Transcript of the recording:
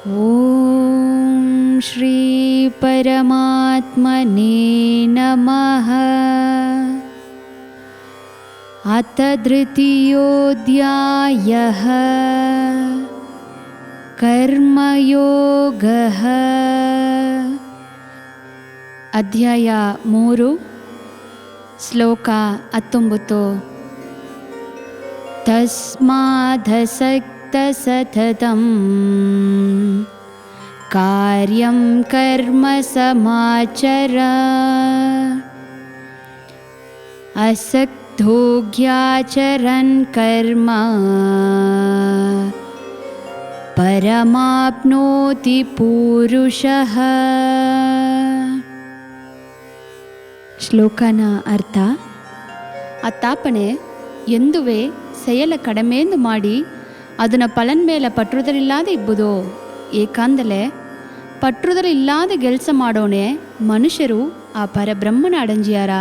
ಓಂ ಶ್ರೀ ಪರಮಾತ್ಮನೇ ನಮಃ. ಅಥ ತೃತೀಯೋಧ್ಯಾಯಃ ಕರ್ಮಯೋಗಃ. ಅಧ್ಯಾಯ 3, ಶ್ಲೋಕ 19. ತಸ್ಮಾದಸಕ್ತ ಸತತಂ ಕಾರ್ಯಂ ಕರ್ಮ ಸಮಾಚರ ಅಸಕ್ತೋಗ್ಯಾಚರನ್ ಕರ್ಮ ಪರಮಾಪ್ನೋತಿ ಪುರುಷಃ. ಶ್ಲೋಕನ ಅರ್ಥ: ಅತ್ತಾಪಣೆ ಎಂದುವೇ ಸೆಯಲ ಕಡಿಮೆಂದು ಮಾಡಿ ಅದನ್ನು ಪಲನ್ ಮೇಲೆ ಪಟ್ಟುದರಿಲ್ಲದೆ ಇಬ್ಬುದು. ಏಕಾಂದಲೆ ಪಟ್ಟುದರಿಲ್ಲದೆ ಕೆಲಸ ಮಾಡೋಣೆ ಮನುಷ್ಯರು ಆ ಪರಬ್ರಹ್ಮನ ಅಡಂಜಿಯಾರ.